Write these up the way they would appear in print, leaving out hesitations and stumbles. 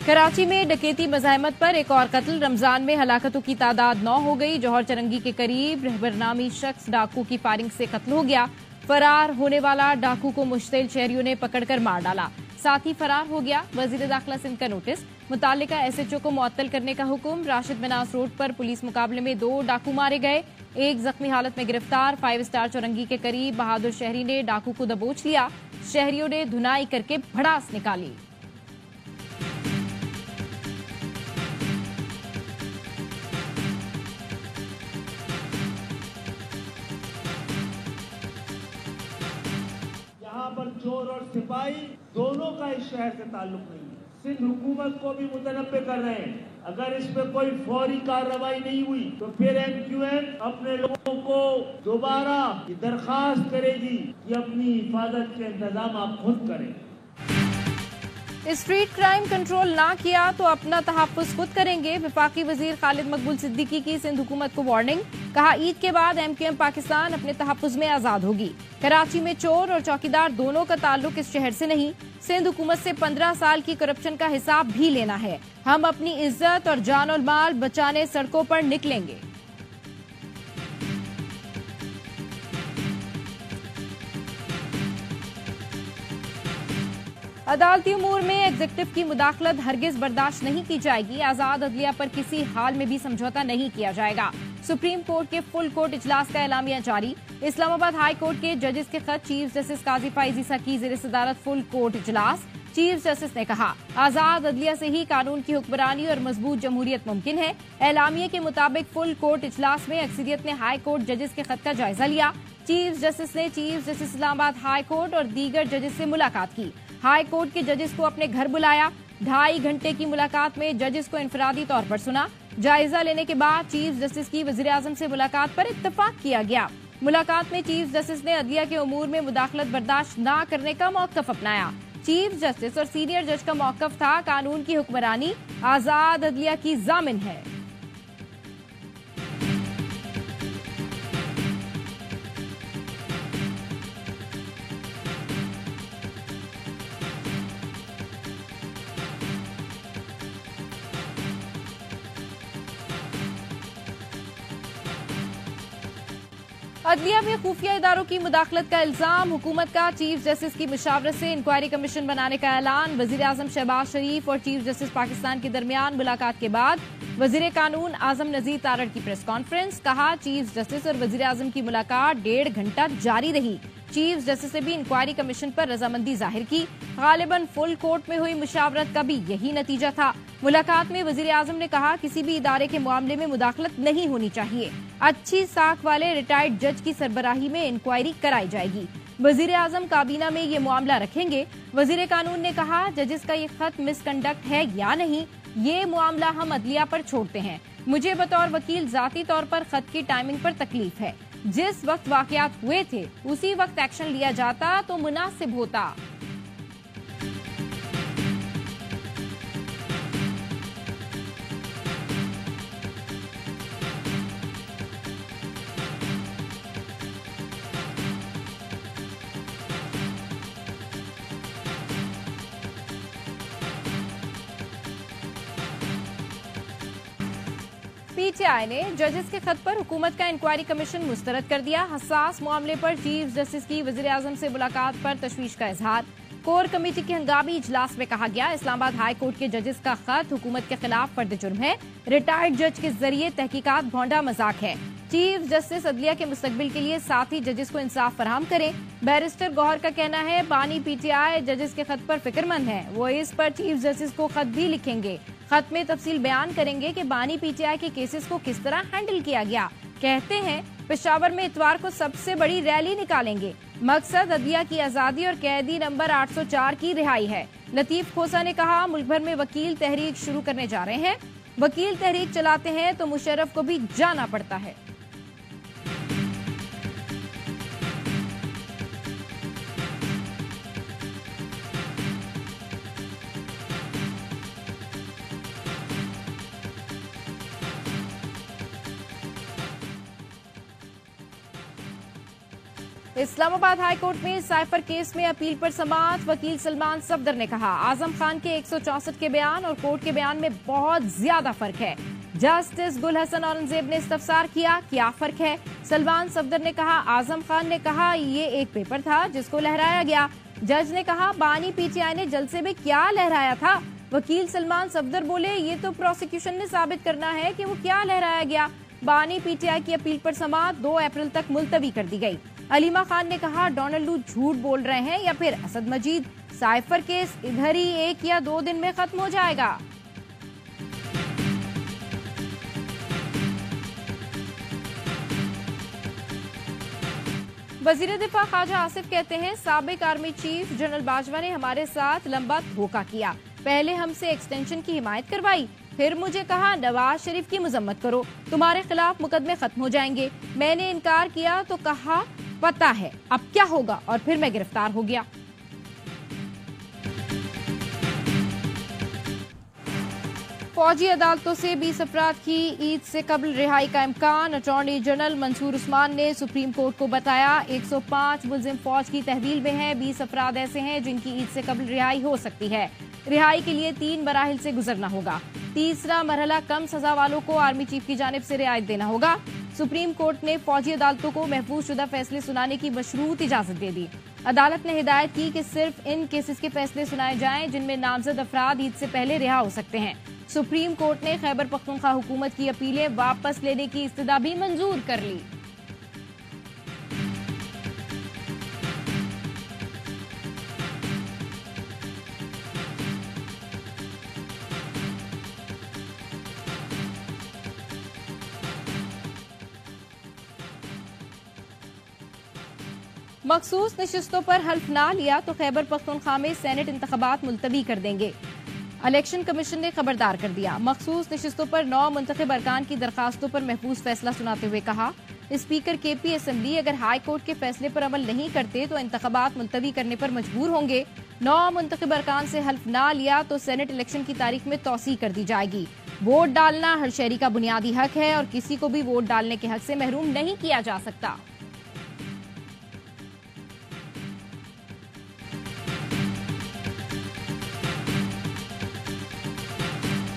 कराची में डकैती मज़ाहमत पर एक और कत्ल। रमजान में हलाकतों की तादाद 9 हो गई। जौहर चरंगी के करीब रहबर नामी शख्स डाकू की फायरिंग से कत्ल हो गया। फरार होने वाला डाकू को मुश्तिल शहरियों ने पकड़कर मार डाला, साथ ही फरार हो गया। वजीर दाखिला सिंध का नोटिस, मुतालिका SHO को मुअत्तल करने का हुक्म। राशिद मनास रोड पर पुलिस मुकाबले में 2 डाकू मारे गए, एक जख्मी हालत में गिरफ्तार। 5 स्टार चौरंगी के करीब बहादुर शहरी ने डाकू को दबोच लिया। शहरियों ने धुनाई करके भड़ास निकाली। यहाँ पर चोर और सिपाही दोनों का इस शहर से ताल्लुक नहीं है। सिंध हुकूमत को भी मुतनब्बे कर रहे हैं, अगर इस पे कोई फौरी कार्रवाई नहीं हुई तो फिर MQM अपने लोगों को दोबारा दरखास्त करेगी कि अपनी हिफाजत के इंतजाम आप खुद करें। स्ट्रीट क्राइम कंट्रोल ना किया तो अपना तहफ़्फ़ुज़ खुद करेंगे। वफाकी वजीर खालिद मकबूल सिद्दीकी की सिंध हुकूमत को वार्निंग। कहा, ईद के बाद MQM पाकिस्तान अपने तहफ़्फ़ुज़ में आज़ाद होगी। कराची में चोर और चौकीदार दोनों का ताल्लुक इस शहर से नहीं। सिंध हुकूमत से 15 साल की करप्शन का हिसाब भी लेना है। हम अपनी इज्जत और जान और माल बचाने सड़कों पर निकलेंगे। अदालती उमूर में एग्जीक्यूटिव की मुदाखलत हरगिज बर्दाश्त नहीं की जाएगी। आजाद अदलिया पर किसी हाल में भी समझौता नहीं किया जाएगा। सुप्रीम कोर्ट के फुल कोर्ट इजलास का एलामिया जारी। इस्लामाबाद हाई कोर्ट के जजेस के खत चीफ जस्टिस काजी फाइज ईसा की ज़ेर सदारत फुल कोर्ट इजलास। चीफ जस्टिस ने कहा, आजाद अदलिया से ही कानून की हुक्मरानी और मजबूत जमहूरियत मुमकिन है। एलामिया के मुताबिक फुल कोर्ट इजलास में अक्सरियत ने हाई कोर्ट जजेस के खत का जायजा लिया। चीफ जस्टिस ने chief justice Islamabad high court और दीगर जजेस से मुलाकात की। हाई कोर्ट के जजेस को अपने घर बुलाया। 2.5 घंटे की मुलाकात में जजेस को इनफरादी तौर पर सुना। जायजा लेने के बाद चीफ जस्टिस की वजीर आजम से मुलाकात पर इत्तफाक किया गया। मुलाकात में चीफ जस्टिस ने अदलिया के उमूर में मुदाखलत बर्दाश्त न करने का मौक़िफ़ अपनाया। चीफ जस्टिस और सीनियर जज का मौक़िफ़ था, कानून की हुक्मरानी आजाद अदलिया की जामिन है। अदलिया में खुफिया इदारों की मुदाखलत का इल्जाम। हुकूमत का चीफ जस्टिस की मुशावरत से इंक्वायरी कमीशन बनाने का ऐलान। वजीर आजम शहबाज शरीफ और चीफ जस्टिस पाकिस्तान के दरमियान मुलाकात के बाद वजीर कानून आजम नजीर तारड़ की प्रेस कॉन्फ्रेंस। कहा, चीफ जस्टिस और वजीर आजम की मुलाकात 1.5 घंटा जारी रही। चीफ जस्टिस ने भी इंक्वायरी कमीशन पर रजामंदी जाहिर की। गालिबन फुल कोर्ट में हुई मुशावरत का भी यही नतीजा था। मुलाकात में वजीर आजम ने कहा, किसी भी इदारे के मामले में मुदाखलत नहीं होनी चाहिए। अच्छी साख वाले रिटायर्ड जज की सरबराही में इंक्वायरी कराई जाएगी। वजीर आजम काबीना में ये मामला रखेंगे। वजीर कानून ने कहा, जजेस का ये खत मिसकंडक्ट है या नहीं, ये मामला हम अदलिया पर छोड़ते हैं। मुझे बतौर वकील जाती तौर पर खत की टाइमिंग पर तकलीफ है। जिस वक्त वाकयात हुए थे उसी वक्त एक्शन लिया जाता तो मुनासिब होता। PTI ने जजेस के खत पर हुकूमत का इंक्वायरी कमीशन मुस्तरद कर दिया। हसास मामले पर चीफ जस्टिस की वजीर आजम से मुलाकात पर तशवीश का इजहार। कोर कमेटी के हंगामी इजलास में कहा गया, इस्लामाबाद हाई कोर्ट के जजेस का खत हुकूमत के खिलाफ फर्द जुर्म है। रिटायर्ड जज के जरिए तहकीकात भोंडा मजाक है। चीफ जस्टिस अदलिया के मुस्तकबिल के लिए साथी जजेस को इंसाफ फराहम करें। बैरिस्टर गौहर का कहना है, बानी PTI जजेस के खत पर फिक्रमंद है। वो इस पर चीफ जस्टिस को खत भी लिखेंगे। खत में तफसील बयान करेंगे कि बानी PTI के केसेस को किस तरह हैंडल किया गया। कहते हैं, पेशावर में इतवार को सबसे बड़ी रैली निकालेंगे। मकसद अदलिया की आजादी और कैदी नंबर 804 की रिहाई है। लतीफ खोसा ने कहा, मुल्क भर में वकील तहरीक शुरू करने जा रहे हैं। वकील तहरीक चलाते हैं तो मुशर्रफ को भी जाना पड़ता है। इस्लामाबाद हाई कोर्ट में साइफर केस में अपील पर समाअत। वकील सलमान सफदर ने कहा, आजम खान के 164 के बयान और कोर्ट के बयान में बहुत ज्यादा फर्क है। जस्टिस गुल हसन औरंगजेब ने इस्तफसार किया, क्या फर्क है? सलमान सफदर ने कहा, आजम खान ने कहा ये एक पेपर था जिसको लहराया गया। जज ने कहा, बानी पीटीआई ने जलसे में क्या लहराया था? वकील सलमान सफदर बोले, ये तो प्रोसिक्यूशन ने साबित करना है कि वो क्या लहराया गया। बानी पीटीआई की अपील पर समाअत 2 अप्रैल तक मुलतवी कर दी गई। अलीमा खान ने कहा, डोनाल्ड लू झूठ बोल रहे हैं या फिर असद मजीद? साइफर केस इधर ही 1 या 2 दिन में खत्म हो जाएगा। वजीर दिफा ख्वाजा आसिफ कहते हैं, साबिक आर्मी चीफ जनरल बाजवा ने हमारे साथ लंबा धोखा किया। पहले हमसे एक्सटेंशन की हिमायत करवाई, फिर मुझे कहा नवाज शरीफ की मजम्मत करो, तुम्हारे खिलाफ मुकदमे खत्म हो जाएंगे। मैंने इनकार किया तो कहा पता है अब क्या होगा, और फिर मैं गिरफ्तार हो गया। फौजी अदालतों से 20 अफराद की ईद से कबल रिहाई का इम्कान। अटॉर्नी जनरल मंसूर उस्मान ने सुप्रीम कोर्ट को बताया, 105 मुलजिम फौज की तहवील में हैं। 20 अफराद ऐसे हैं जिनकी ईद से कबल रिहाई हो सकती है। रिहाई के लिए 3 मराहिल से गुजरना होगा। तीसरा मरहला कम सजा वालों को आर्मी चीफ की जानिब से रियायत देना होगा। सुप्रीम कोर्ट ने फौजी अदालतों को महफूज शुदा फैसले सुनाने की मशरूत इजाजत दे दी। अदालत ने हिदायत की कि सिर्फ इन केसेस के फैसले सुनाए जाएं जिनमें नामजद अफराद ईद से पहले रिहा हो सकते हैं। सुप्रीम कोर्ट ने खैबर पख्तूनख्वा हुकूमत की अपीलें वापस लेने की इस्तदा भी मंजूर कर ली। मखसूस नशिस्तों पर हल्फ ना लिया तो खैबर पख्तूनख्वा में सेनेट इंतखाबात मुलतवी कर देंगे। इलेक्शन कमीशन ने खबरदार कर दिया। मखसूस नशिस्तों पर 9 मुंतखब अरकान की दरखास्तों पर महफूज फैसला सुनाते हुए कहा, स्पीकर केपी असेंबली अगर हाई कोर्ट के फैसले पर अमल नहीं करते तो इंतखाबात मुलतवी करने पर मजबूर होंगे। 9 मुंतखब अरकान से हल्फ ना लिया तो सेनेट इलेक्शन की तारीख में तौसी कर दी जाएगी। वोट डालना हर शहरी का बुनियादी हक है और किसी को भी वोट डालने के हक से महरूम नहीं किया जा सकता।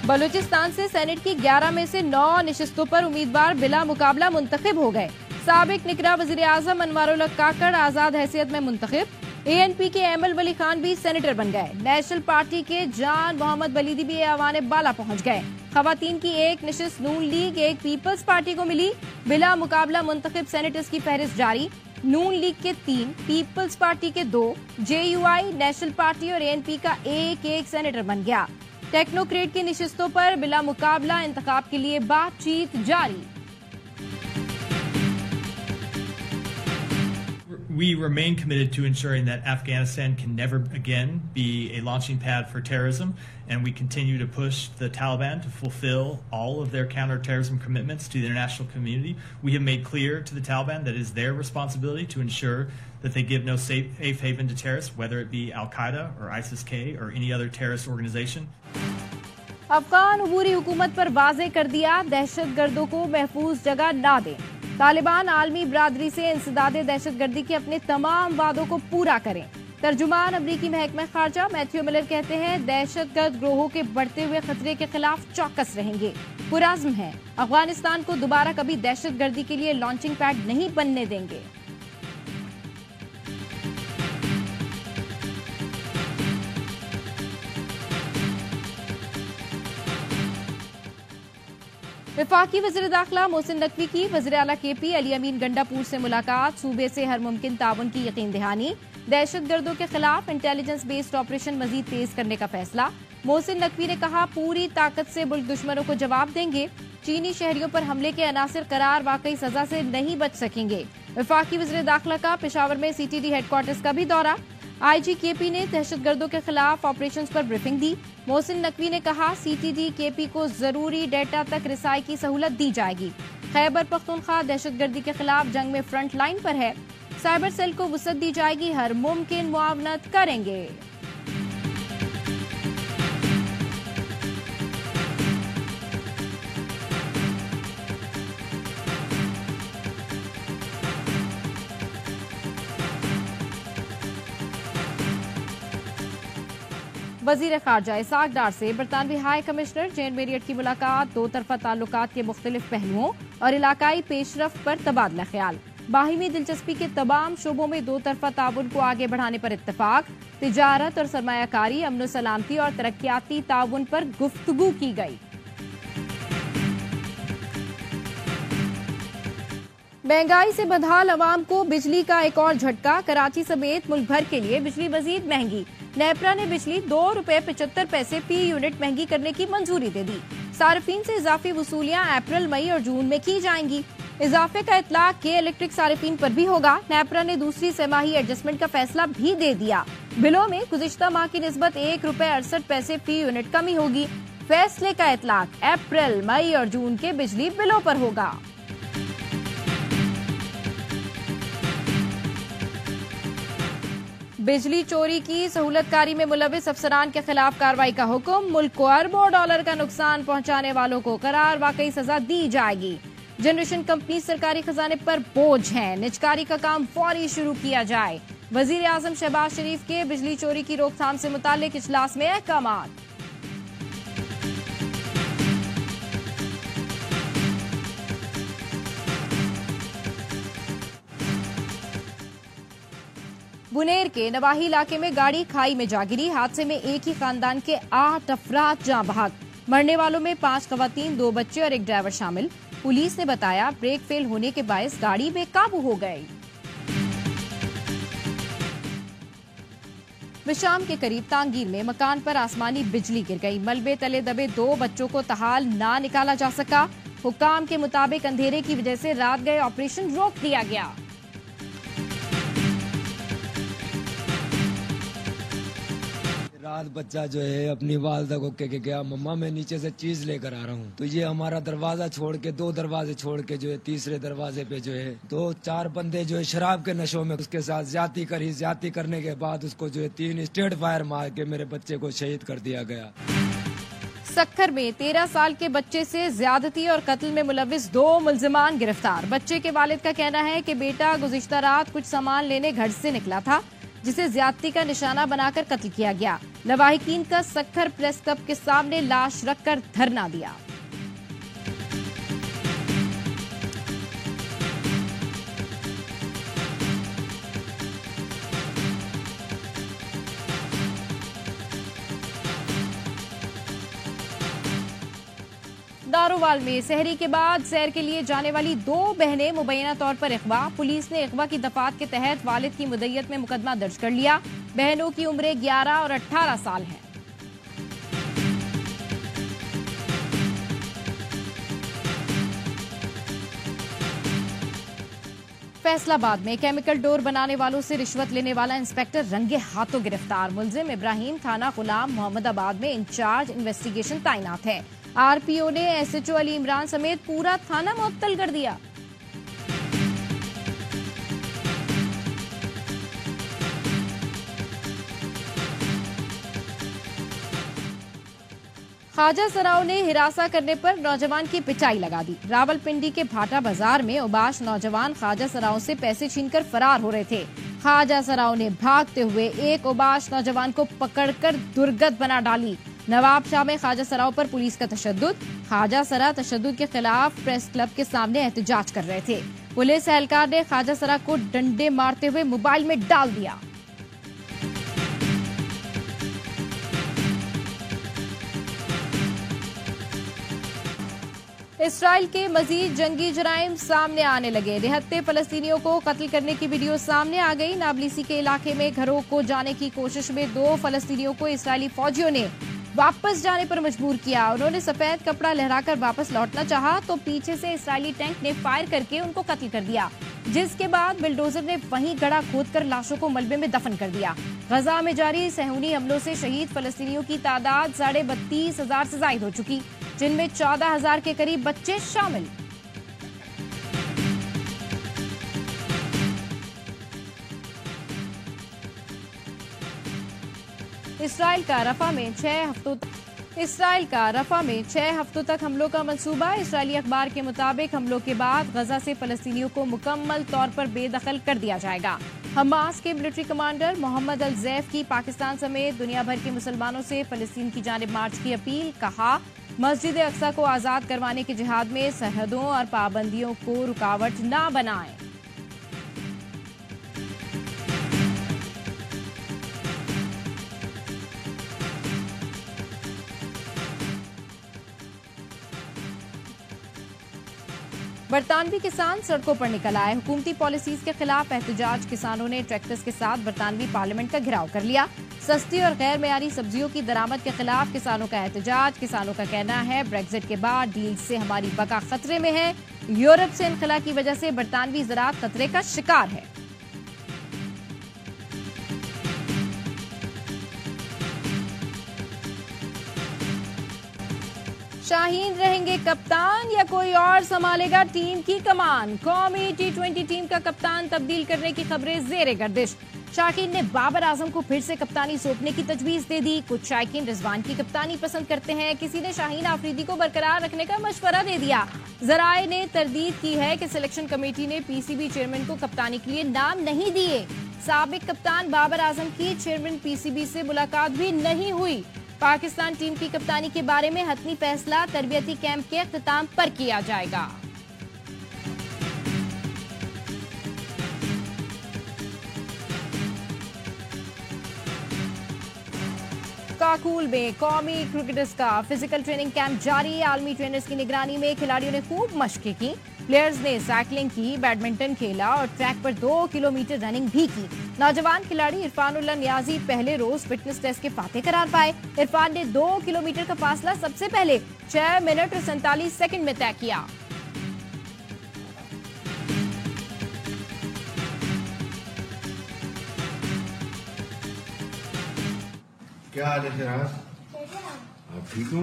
बलूचिस्तान से सेनेट की 11 में से 9 नशिस्तों पर उम्मीदवार बिला मुकाबला मुंतखब हो गए। साबिक निकरा वजीर आजम अनवारुल हक काकड़ आजाद हैसियत में मुंतखब। एएनपी के एमल वली खान भी सेनेटर बन गए। नेशनल पार्टी के जान मोहम्मद वलीदी भी ऐवान बाला पहुंच गए। खवातीन की 1 नशिस्त नून लीग 1 पीपल्स पार्टी को मिली। बिला मुकाबला मुंतखब सेनेटर्स की फहरिस्त जारी। नून लीग के 3, पीपल्स पार्टी के 2, जेयूआई, नेशनल पार्टी और एएनपी का 1-1 सेनेटर बन गया। टेक्नोक्रेट की निशिस्तों पर बिला मुकाबला इंतखाब के लिए बातचीत जारी। We remain committed to ensuring that Afghanistan can never again be a launching pad for terrorism, and we continue to push the Taliban to fulfill all of their counterterrorism commitments to the international community. We have made clear to the Taliban that it is their responsibility to ensure that they give no safe haven to terrorists, whether it be Al-Qaeda or ISIS-K or any other terrorist organization. Afghan अबूरी हुकूमत पर वाज़े कर दिया, दहशतगर्दों को महफूज जगह ना दें। तालिबान आलमी बरादरी से इंसदादे दहशतगर्दी के अपने तमाम वादों को पूरा करें। तर्जुमान अमरीकी महकमा खारजा मैथ्यू मिलर कहते हैं, दहशतगर्द ग्रोहों के बढ़ते हुए खतरे के खिलाफ चौकस रहेंगे, पुरअज़्म हैं। अफगानिस्तान को दोबारा कभी दहशतगर्दी के लिए लॉन्चिंग पैड नहीं बनने देंगे। वफाकी वज़ीर दाखिला मोहसिन नकवी की वज़ीर आला केपी अली अमीन गंडापुर से मुलाकात। सूबे से हर मुमकिन ताउन की यकीन दहानी। दहशतगर्दों के खिलाफ इंटेलिजेंस बेस्ड ऑपरेशन मजीद तेज करने का फैसला। मोहसिन नकवी ने कहा, पूरी ताकत से मुल्क दुश्मनों को जवाब देंगे। चीनी शहरियों पर हमले के अनासिर करार वाकई सजा से नहीं बच सकेंगे। वफाकी वज़ीर दाखिला का पेशावर में सीटीडी हेडक्वार्टर्स का भी दौरा। आईजी केपी ने दहशतगर्दों के खिलाफ ऑपरेशंस पर ब्रीफिंग दी। मोहसिन नकवी ने कहा, सीटीडी केपी को जरूरी डेटा तक रिसाई की सहूलत दी जाएगी। खैबर पख्तूनख्वा दहशतगर्दी के खिलाफ जंग में फ्रंट लाइन पर है। साइबर सेल को वुसअत दी जाएगी, हर मुमकिन मुआवनत करेंगे। वजीर खारजा इसाक डार से बरतानवी हाई कमिश्नर जेन मेरियट की मुलाकात, दो तरफा ताल्लुकात के मुख्तलिफ पहलुओं और इलाकाई पेशरफ्त पर तबादला ख्याल। बाहिमी दिलचस्पी के तमाम शोबों में दो तरफा ताउन को आगे बढ़ाने पर इत्तफाक। तिजारत और सरमायाकारी, अमन सलामती और तरक्याती ताउन पर गुफ्तगू की गई। महंगाई से बदहाल अवाम को बिजली का एक और झटका। कराची समेत मुल्क भर के लिए बिजली मजीद महंगी। नेपरा ने बिजली ₹2.75 फी यूनिट महंगी करने की मंजूरी दे दी। सार्फिन से इजाफी वसूलियां अप्रैल, मई और जून में की जाएंगी। इजाफे का इतलाक के इलेक्ट्रिक सार्फिन पर भी होगा। नेपरा ने दूसरी सेमाही एडजस्टमेंट का फैसला भी दे दिया। बिलों में गुज़िश्ता माह की निस्बत ₹1.68 फी यूनिट कमी होगी। फैसले का इतलाक अप्रैल, मई और जून के बिजली बिलों पर होगा। बिजली चोरी की सहूलतकारी में मुलविस अफसरान के खिलाफ कार्रवाई का हुक्म। मुल्क को अरबों डॉलर का नुकसान पहुंचाने वालों को करार वाकई सजा दी जाएगी। जनरेशन कंपनी सरकारी खजाने पर बोझ है, निजकारी का काम फौरी शुरू किया जाए। वजीर आजम शहबाज शरीफ के बिजली चोरी की रोकथाम से मुताल्लिक इजलास में अहकामात। बुनेर के नवाही इलाके में गाड़ी खाई में जा गिरी। हादसे में एक ही खानदान के 8 अफराद जाँ बहक। मरने वालों में 5 खवातीन, 2 बच्चे और एक ड्राइवर शामिल। पुलिस ने बताया ब्रेक फेल होने के बायस गाड़ी बेकाबू हो गई। विशाम के करीब तांगीर में मकान पर आसमानी बिजली गिर गई। मलबे तले दबे 2 बच्चों को तहाल ना निकाला जा सका। हुक्काम के मुताबिक अंधेरे की वजह से रात गए ऑपरेशन रोक दिया गया। रात बच्चा जो है अपनी वालदा को कह के गया, मम्मा मैं नीचे से चीज लेकर आ रहा हूँ। तो ये हमारा दरवाजा छोड़ के 2 दरवाजे छोड़ के जो है तीसरे दरवाजे पे जो है 2-4 बंदे जो है शराब के नशों में उसके साथ ज्यादती करी। ज्यादती करने के बाद उसको जो है 3 स्ट्रेट फायर मार के मेरे बच्चे को शहीद कर दिया गया। सक्खर में 13 साल के बच्चे से ज्यादती और कत्ल में मुलविस 2 मुल्जिमान गिरफ्तार। बच्चे के वालिद का कहना है कि बेटा गुज़िश्ता रात कुछ सामान लेने घर से निकला था, जिसे ज्यादती का निशाना बनाकर कत्ल किया गया। लवाहिकीन का सक्खर प्रेस क्लब के सामने लाश रखकर धरना दिया। दारोवाल में सहरी के बाद सैर के लिए जाने वाली 2 बहनें मुबैना तौर पर अगवा। पुलिस ने अगवा की दफात के तहत वालिद की मुद्दत में मुकदमा दर्ज कर लिया। बहनों की उम्रें 11 और 18 साल हैं। फैसलाबाद में केमिकल डोर बनाने वालों से रिश्वत लेने वाला इंस्पेक्टर रंगे हाथों गिरफ्तार। मुलजिम इब्राहिम थाना गुलाम मोहम्मदाबाद में इंचार्ज इन्वेस्टिगेशन तैनात है। आरपीओ ने एसएचओ अली इमरान समेत पूरा थाना मुअत्तल कर दिया। ख्वाजा सराव ने हिरासा करने पर नौजवान की पिटाई लगा दी। रावलपिंडी के भाटा बाजार में उबाश नौजवान ख्वाजा सराव से पैसे छीनकर फरार हो रहे थे। ख्वाजा सराव ने भागते हुए एक उबाश नौजवान को पकड़कर दुर्गत बना डाली। नवाब शाह में ख्वाजा सराव पर पुलिस का तशद्दुद। ख्वाजा सरा तशद्दुद के खिलाफ प्रेस क्लब के सामने एहतजाज कर रहे थे। पुलिस एहलकार ने ख्वाजा सरा को डंडे मारते हुए मोबाइल में डाल दिया। इसराइल के मजीद जंगी जराइम सामने आने लगे। निहत्ते फलस्तीनियों को कत्ल करने की वीडियो सामने आ गई। नाबलिसी के इलाके में घरों को जाने की कोशिश में 2 फलस्तीनियों को इसराइली फौजियों ने वापस जाने पर मजबूर किया। उन्होंने सफेद कपड़ा लहराकर वापस लौटना चाहा तो पीछे से इसराइली टैंक ने फायर करके उनको कत्ल कर दिया, जिसके बाद बिल्डोजर ने वहीं गड्ढा खोदकर लाशों को मलबे में दफन कर दिया। गजा में जारी सहूनी हमलों से शहीद फलस्तीनियों की तादाद 32,500 से जायद हो चुकी, जिनमें 14,000 के करीब बच्चे शामिल। इसराइल का रफा में 6 हफ्तों तक हमलों का मंसूबा। इसराइली अखबार के मुताबिक हमलों के बाद गजा से फलस्तीनियों को मुकम्मल तौर पर बेदखल कर दिया जाएगा। हमास के मिलिट्री कमांडर मोहम्मद अल ज़ैफ की पाकिस्तान समेत दुनिया भर के मुसलमानों से फलस्तीन की जानिब मार्च की अपील। कहा, मस्जिद अक्सा को आजाद करवाने के जिहाद में सरहदों और पाबंदियों को रुकावट न बनाएं। बरतानवी किसान सड़कों पर निकल आए। हुकूमती पॉलिसीज के खिलाफ एहतजाज। किसानों ने ट्रैक्टर्स के साथ बरतानवी पार्लियामेंट का घेराव कर लिया। सस्ती और गैर मेयारी सब्जियों की दरामद के खिलाफ किसानों का एहतजाज। किसानों का कहना है, ब्रेक्जिट के बाद डील से हमारी बका खतरे में है। यूरोप से इनखला की वजह से बरतानवी ज़राअत खतरे का शिकार है। शाहीन रहेंगे कप्तान या कोई और संभालेगा टीम की कमान? कौमी T20 टीम का कप्तान तब्दील करने की खबरें जेरे गर्दिश। शाहीन ने बाबर आजम को फिर से कप्तानी सौंपने की तजवीज दे दी। कुछ शायकीन रिजवान की कप्तानी पसंद करते हैं। किसी ने शाहीन आफरीदी को बरकरार रखने का मशवरा दे दिया। जराए ने तरदीद की है कि सिलेक्शन कमेटी ने PCB चेयरमैन को कप्तानी के लिए नाम नहीं दिए। साबिक कप्तान बाबर आजम की चेयरमैन PCB से मुलाकात भी नहीं हुई। पाकिस्तान टीम की कप्तानी के बारे में हतमी फैसला तरबियती कैंप के अख्तिताम पर किया जाएगा। काकूल में कौमी क्रिकेटर्स का फिजिकल ट्रेनिंग कैंप जारी। आलमी ट्रेनर्स की निगरानी में खिलाड़ियों ने खूब मशकें की। प्लेयर्स ने साइकिलिंग की, बैडमिंटन खेला और ट्रैक पर 2 किलोमीटर रनिंग भी की। नौजवान खिलाड़ी इरफानुल्लाह नियाजी पहले रोज फिटनेस टेस्ट के फाते करार पाए। इरफान ने 2 किलोमीटर का फासला सबसे पहले 6 मिनट और 47 सेकंड में तय किया। क्या हाल है फिराज? आप ठीक हो?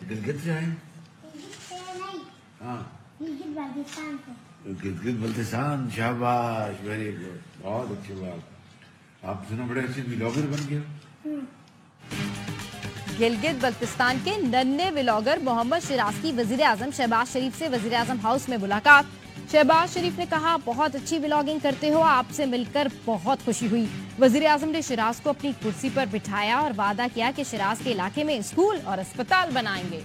गिलगित से आए? हाँ, गिलगित बल्तिस्तान। शाबाश, वेरी गुड, बहुत अच्छी बात। आप सुनो बड़े अच्छे व्लॉगर बन गए। गिलगित बल्तिस्तान के नन्हे व्लॉगर मोहम्मद शिराज की वजीर आजम शहबाज शरीफ से वजीर आजम हाउस में मुलाकात। शहबाज शरीफ ने कहा, बहुत अच्छी व्लॉगिंग करते हो, आपसे मिलकर बहुत खुशी हुई। वजीर आजम ने शिराज को अपनी कुर्सी पर बिठाया और वादा किया कि शिराज के इलाके में स्कूल और अस्पताल बनाएंगे।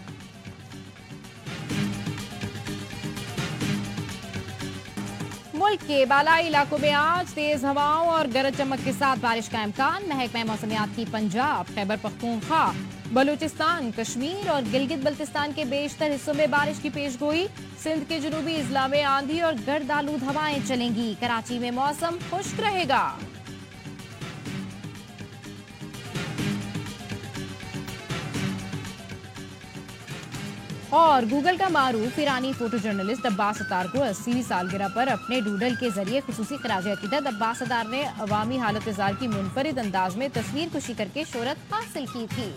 मुल्क के बालाई इलाकों में आज तेज हवाओं और गरज चमक के साथ बारिश का इम्कान। महकमा मौसमियात की पंजाब, खैबर पख्तूनख्वा, बलूचिस्तान, कश्मीर और गिलगित बल्तिस्तान के बेशतर हिस्सों में बारिश की पेशगोई। सिंध के जनूबी इजला में आंधी और गर्द आलूद हवाएं चलेंगी। कराची में मौसम खुश्क रहेगा। और गूगल का मारूफ ईरानी फोटो जर्नलिस्ट अब्बास अतार को 80वीं सालगिरह पर अपने डूडल के जरिए खुसूसी खराज अकीदत। अब्बास अतार ने अवामी हालत इज़हार की मुनफरिद अंदाज में तस्वीर कुशी करके शोहरत हासिल की थी।